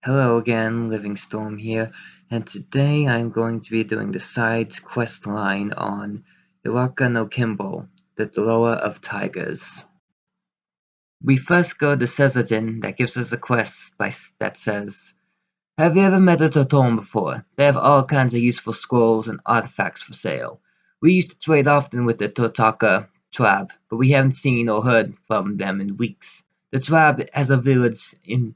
Hello again, Living Storm here, and today I'm going to be doing the side quest line on Eraka no Kimbul, the Lower of Tigers. We first go to Sezajin that gives us a quest that says, "Have you ever met a Toton before? They have all kinds of useful scrolls and artifacts for sale. We used to trade often with the Totaka tribe, but we haven't seen or heard from them in weeks. The tribe has a village in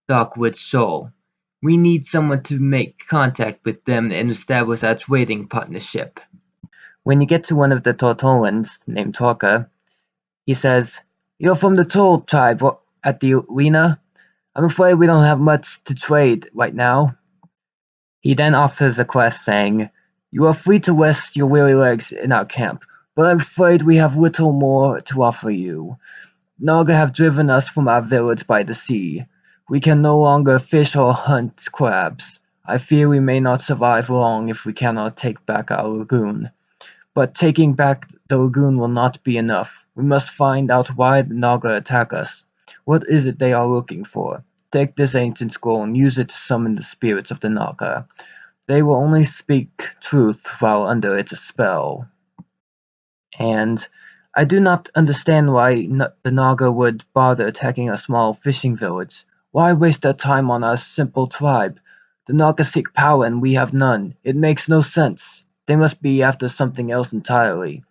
Darkwood Shoal. We need someone to make contact with them and establish our trading partnership." When you get to one of the Tortolans, named Torka, he says, "You're from the Toll tribe at the arena? I'm afraid we don't have much to trade right now." He then offers a quest saying, "You are free to rest your weary legs in our camp, but I'm afraid we have little more to offer you. Naga have driven us from our village by the sea. We can no longer fish or hunt crabs. I fear we may not survive long if we cannot take back our lagoon. But taking back the lagoon will not be enough. We must find out why the Naga attack us. What is it they are looking for? Take this ancient scroll and use it to summon the spirits of the Naga. They will only speak truth while under its spell. And I do not understand why the Naga would bother attacking a small fishing village. Why waste their time on our simple tribe? The Naga seek power and we have none. It makes no sense. They must be after something else entirely.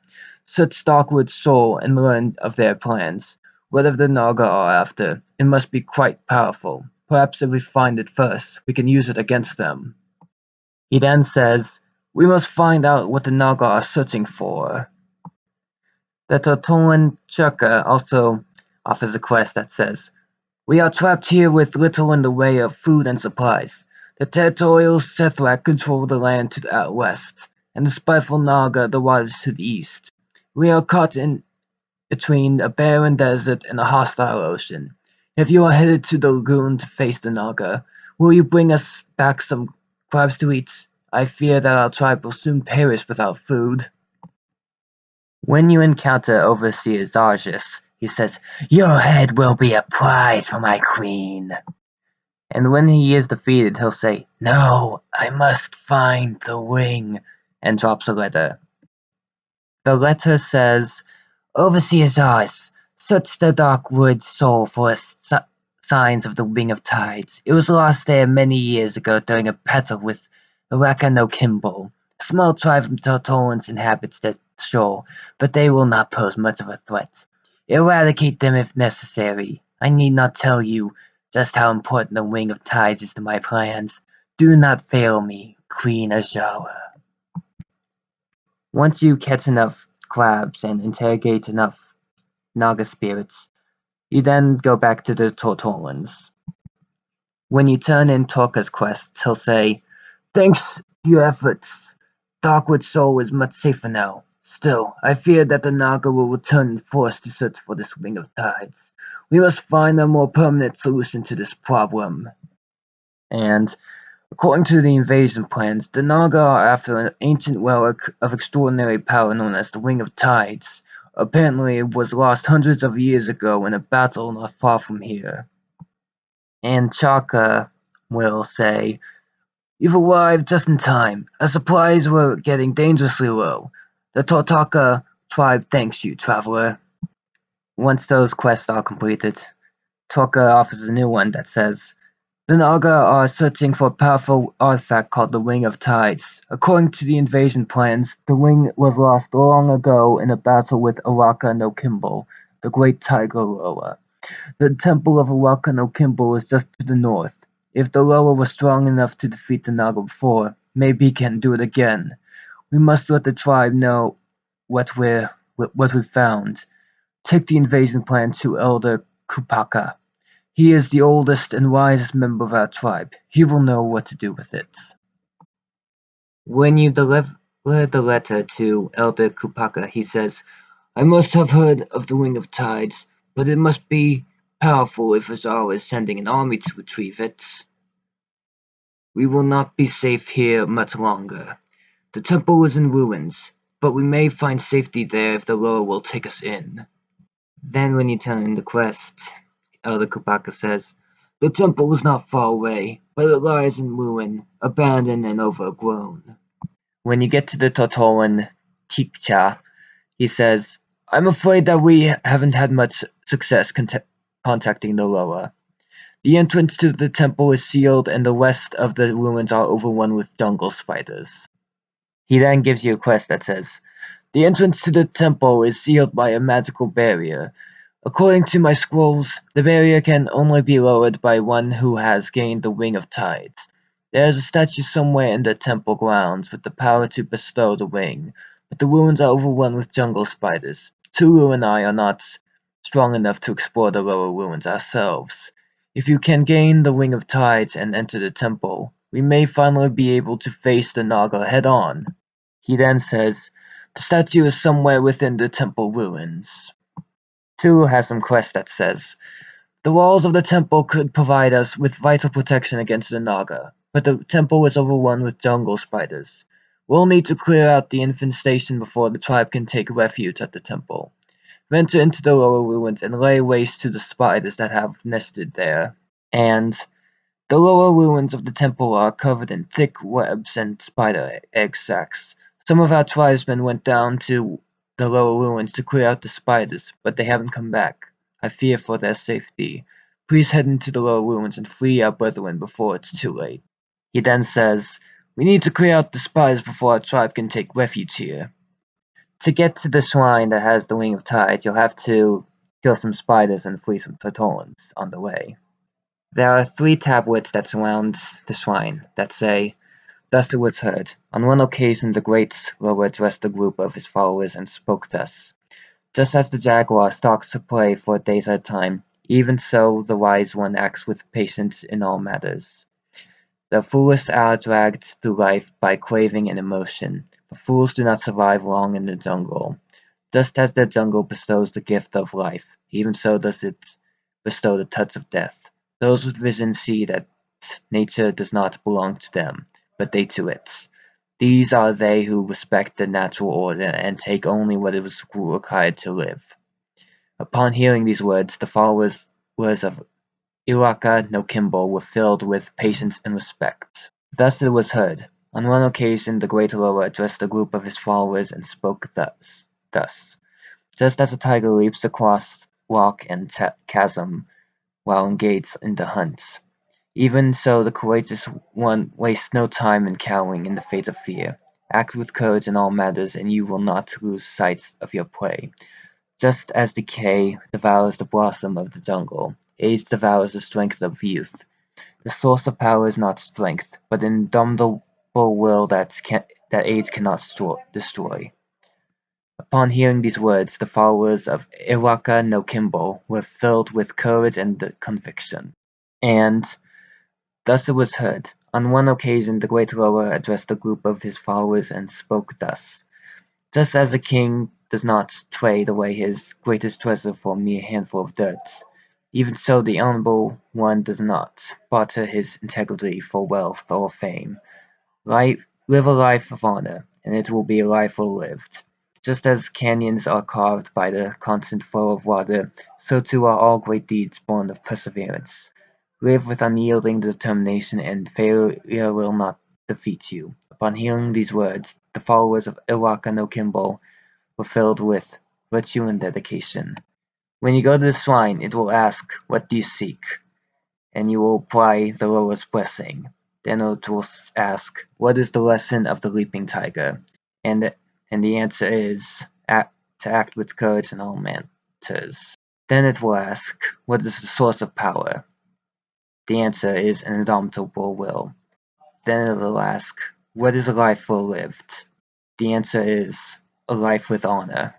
Search Darkwood's soul and learn of their plans. Whatever the Naga are after, it must be quite powerful. Perhaps if we find it first, we can use it against them." He then says, "We must find out what the Naga are searching for." The Tortolan Chukka also offers a quest that says, "We are trapped here with little in the way of food and supplies. The territorial Sethrak control the land to the west, and the spiteful Naga the waters to the east. We are caught in between a barren desert and a hostile ocean. If you are headed to the lagoon to face the Naga, will you bring us back some crabs to eat? I fear that our tribe will soon perish without food." When you encounter Overseer Zargis, he says, "Your head will be a prize for my queen." And when he is defeated, he'll say, "No, I must find the wing," and drops a letter. The letter says, "Overseer Zargis, search the dark wood soul for signs of the Wing of Tides. It was lost there many years ago during a battle with Eraka no Kimbul. A small tribe of Tortolans inhabits the shore, but they will not pose much of a threat. Eradicate them if necessary. I need not tell you just how important the Wing of Tides is to my plans. Do not fail me, Queen Ajara." Once you catch enough crabs and interrogate enough Naga spirits, you then go back to the Tortolans. When you turn in Torka's quests, he'll say, "Thanks to your efforts, Darkwood Soul is much safer now. Still, I fear that the Naga will return in force to search for this Wing of Tides. We must find a more permanent solution to this problem." And according to the invasion plans, the Naga are after an ancient relic of extraordinary power known as the Wing of Tides. Apparently it was lost hundreds of years ago in a battle not far from here. And Chaka will say, "You've arrived just in time. Our supplies were getting dangerously low. The Totaka tribe thanks you, traveler." Once those quests are completed, Toka offers a new one that says, "The Naga are searching for a powerful artifact called the Wing of Tides. According to the invasion plans, the wing was lost long ago in a battle with Eraka no Kimbul, the great tiger Loa. The temple of Eraka no Kimbul is just to the north. If the Loa was strong enough to defeat the Naga before, maybe he can do it again. We must let the tribe know what we found. Take the invasion plan to Elder Kupaka. He is the oldest and wisest member of our tribe. He will know what to do with it." When you deliver the letter to Elder Kupaka, he says, "I must have heard of the Wing of Tides, but it must be powerful if Azar is sending an army to retrieve it. We will not be safe here much longer. The temple is in ruins, but we may find safety there if the Loa will take us in." Then when you turn in the quest, Elder Kupaka says, The temple is not far away, but it lies in ruin, abandoned and overgrown. When you get to the Totolan Tikcha, he says, I'm afraid that we haven't had much success contacting the Loa. The entrance to the temple is sealed and the rest of the ruins are overrun with jungle spiders. He then gives you a quest that says, the entrance to the temple is sealed by a magical barrier. According to my scrolls, the barrier can only be lowered by one who has gained the Ring of Tides. There is a statue somewhere in the temple grounds with the power to bestow the ring, but the ruins are overrun with jungle spiders. Tulu and I are not strong enough to explore the lower ruins ourselves. If you can gain the Ring of Tides and enter the temple, we may finally be able to face the Naga head-on. He then says, the statue is somewhere within the temple ruins. Tulu has some quest that says, the walls of the temple could provide us with vital protection against the Naga, but the temple is overrun with jungle spiders. We'll need to clear out the infestation before the tribe can take refuge at the temple. Venture into the lower ruins and lay waste to the spiders that have nested there. And the lower ruins of the temple are covered in thick webs and spider egg sacs. Some of our tribesmen went down to the lower ruins to clear out the spiders, but they haven't come back. I fear for their safety. Please head into the lower ruins and free our brethren before it's too late. He then says, we need to clear out the spiders before our tribe can take refuge here. To get to the shrine that has the Ring of Tides, you'll have to kill some spiders and free some Totolans on the way. There are 3 tablets that surround the shrine that say, thus it was heard. On one occasion the great Loa addressed a group of his followers and spoke thus. Just as the jaguar stalks to prey for days at a time, even so the wise one acts with patience in all matters. The foolish are dragged through life by craving and emotion, but fools do not survive long in the jungle. Just as the jungle bestows the gift of life, even so does it bestow the touch of death. Those with vision see that nature does not belong to them, but they to it. These are they who respect the natural order and take only what is required to live. Upon hearing these words, the followers of Eraka no Kimbul were filled with patience and respect. Thus it was heard. On one occasion the great Loa addressed a group of his followers and spoke thus. Just as a tiger leaps across rock and chasm while engaged in the hunt, even so the courageous one wastes no time in cowering in the face of fear. Act with courage in all matters, and you will not lose sight of your prey. Just as decay devours the blossom of the jungle, age devours the strength of youth. The source of power is not strength, but an indomitable will that age cannot destroy. Upon hearing these words, the followers of Eraka no Kimbul were filled with courage and conviction. And thus it was heard. On one occasion the great Loa addressed a group of his followers and spoke thus. Just as a king does not trade away his greatest treasure for a mere handful of dirt, even so the honorable one does not barter his integrity for wealth or fame. Live a life of honor, and it will be a life well lived. Just as canyons are carved by the constant flow of water, so too are all great deeds born of perseverance. Live with unyielding determination, and failure will not defeat you. Upon hearing these words, the followers of Eraka no Kimbul were filled with virtue and dedication. When you go to the shrine, it will ask, what do you seek? And you will apply the Loa's blessing. Then it will ask, what is the lesson of the leaping tiger? And the answer is to act with courage in all matters. Then it will ask, what is the source of power? The answer is an indomitable will. Then it will ask, what is a life well lived? The answer is a life with honor.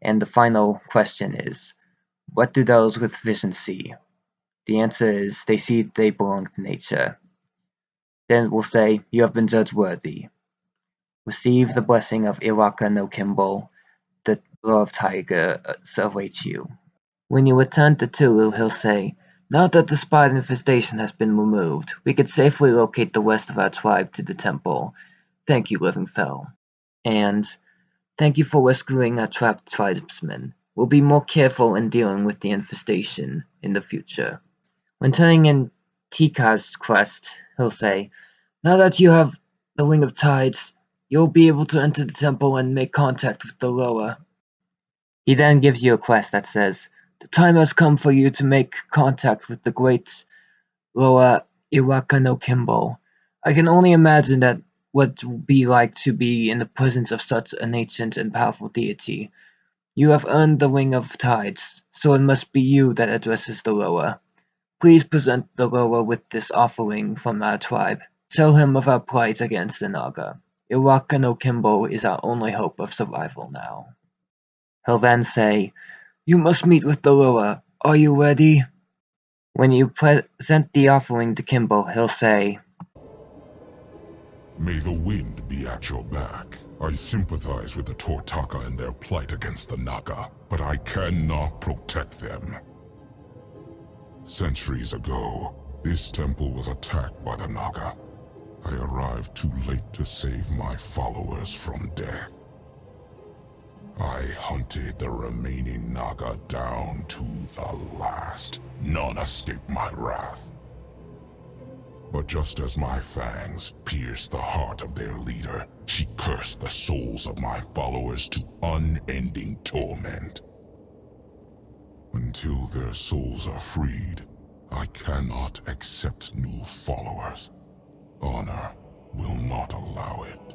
And the final question is, what do those with vision see? The answer is, they see they belong to nature. Then it will say, you have been judged worthy. Receive the blessing of Eraka no Kimbul, the law of tiger awaits you. When you return to Tulu, he'll say, now that the spider infestation has been removed, we can safely locate the rest of our tribe to the temple. Thank you, Living Fell. And thank you for rescuing our trapped tribesmen. We'll be more careful in dealing with the infestation in the future. When turning in Tika's quest, he'll say, "Now that you have the Wing of Tides, you'll be able to enter the temple and make contact with the Loa." He then gives you a quest that says, "The time has come for you to make contact with the great Loa Eraka no Kimbul. I can only imagine that what it would be like to be in the presence of such an ancient and powerful deity. You have earned the Wing of Tides, so it must be you that addresses the Loa. Please present the Loa with this offering from our tribe. Tell him of our plight against the Naga. Eraka no Kimbul is our only hope of survival now." He'll then say, "You must meet with the Loa. Are you ready?" When you present the offering to Kimbul, he'll say, "May the wind be at your back. I sympathize with the Tortaka and their plight against the Naga, but I cannot protect them. Centuries ago, this temple was attacked by the Naga. I arrived too late to save my followers from death. I hunted the remaining Naga down to the last. None escaped my wrath. But just as my fangs pierced the heart of their leader, she cursed the souls of my followers to unending torment. Until their souls are freed, I cannot accept new followers. Honor will not allow it."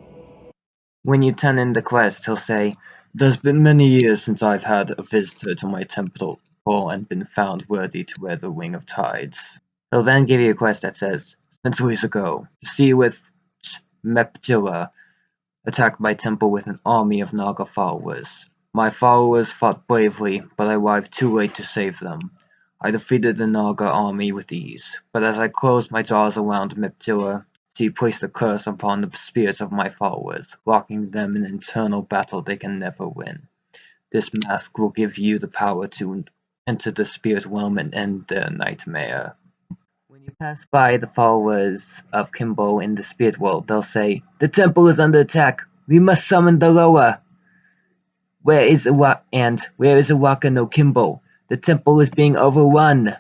When you turn in the quest, he'll say, "There's been many years since I've had a visitor to my temple and been found worthy to wear the Wing of Tides." He'll then give you a quest that says, "Centuries ago, the sea with Mepjilla attacked my temple with an army of Naga followers. My followers fought bravely, but I arrived too late to save them. I defeated the Naga army with ease, but as I closed my jaws around Mepjilla, she placed a curse upon the spirits of my followers, locking them in an eternal battle they can never win. This mask will give you the power to enter the spirit realm and end their nightmare." When you pass by the followers of Kimbul in the spirit world, they'll say, "The temple is under attack. We must summon the Loa. Where is Eraka no Kimbul? The temple is being overrun."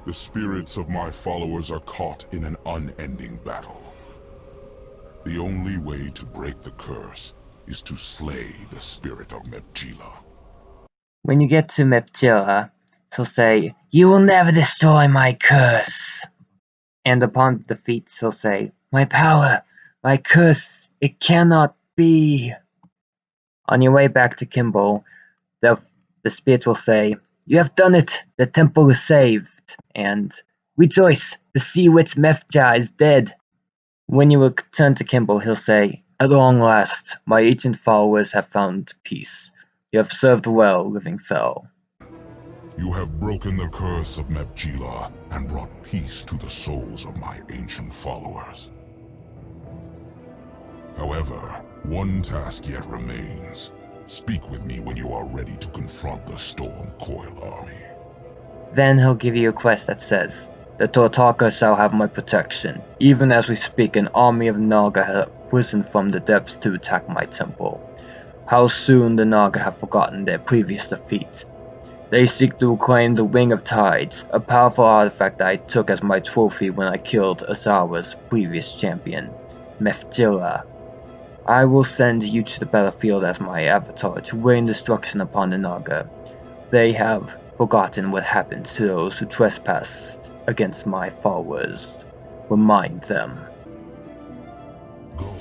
The spirits of my followers are caught in an unending battle. The only way to break the curse is to slay the spirit of Mepjilla. When you get to Mepjilla, he'll say, "You will never destroy my curse." And upon defeat, he'll say, "My power, my curse, it cannot be." On your way back to Kimbul, the spirits will say, "You have done it, the temple is saved," and "Rejoice, the sea witch Mefja is dead." When you return to Kimbul, he'll say, "At long last, my ancient followers have found peace. You have served well, living fell." You have broken the curse of Mepjilla and brought peace to the souls of my ancient followers. However, one task yet remains. Speak with me when you are ready to confront the Storm Coil army. Then he'll give you a quest that says, "The Tortaka shall have my protection. Even as we speak, an army of Naga have risen from the depths to attack my temple. How soon the Naga have forgotten their previous defeat. They seek to reclaim the Wing of Tides, a powerful artifact I took as my trophy when I killed Asawa's previous champion, Mefjilla. I will send you to the battlefield as my avatar to rain destruction upon the Naga. They have forgotten what happened to those who trespassed against my followers. Remind them." Go.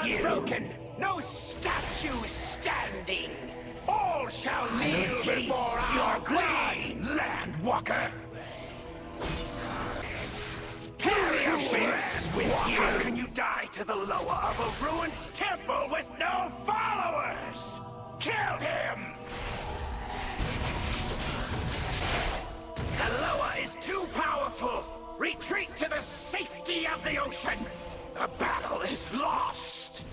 Unbroken, no statue standing. All shall kneel before your queen, Landwalker. Carry a beast with you. How can you die to the Loa of a ruined temple with no followers? Kill him! The Loa is too powerful. Retreat to the safety of the ocean. The battle is lost.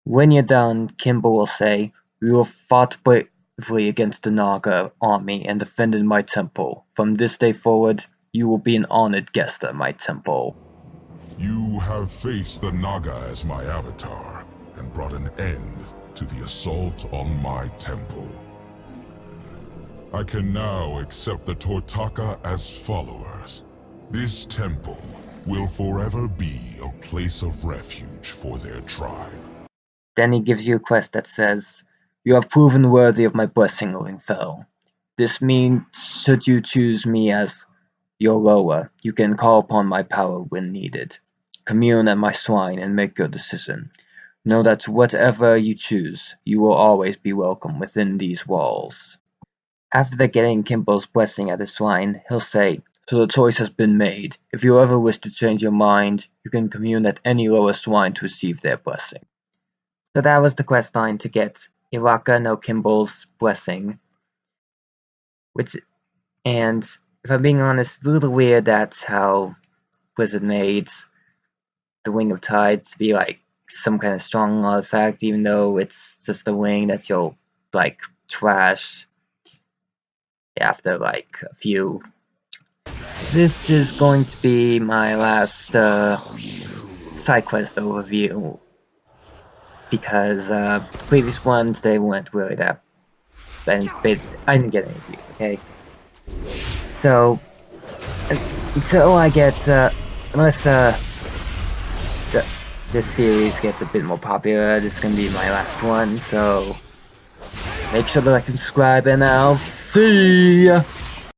When you're done, Kimbul will say, "You have fought bravely against the Naga army and defended my temple. From this day forward, you will be an honored guest at my temple." You have faced the Naga as my avatar, and brought an end to the assault on my temple. I can now accept the Tortaka as followers. This temple will forever be a place of refuge for their tribe. Then he gives you a quest that says, "You have proven worthy of my blessing, living fellow. This means should you choose me as your lower, you can call upon my power when needed. Commune at my shrine and make your decision. Know that whatever you choose, you will always be welcome within these walls." After getting Kimbul's blessing at his shrine, he'll say, "So the choice has been made. If you ever wish to change your mind, you can commune at any lower shrine to receive their blessing." So that was the quest line to get Eraka no Kimbul's blessing. And if I'm being honest, it's a little weird that's how Blizzard made the Wing of Tides to be like some kind of strong artifact, even though it's just a wing that you'll like trash after like a few. This is going to be my last side quest overview, because the previous ones, they weren't really that. I didn't get any views, okay? So, until I get, unless this series gets a bit more popular, this is gonna be my last one, so make sure to like and subscribe, and I'll see ya!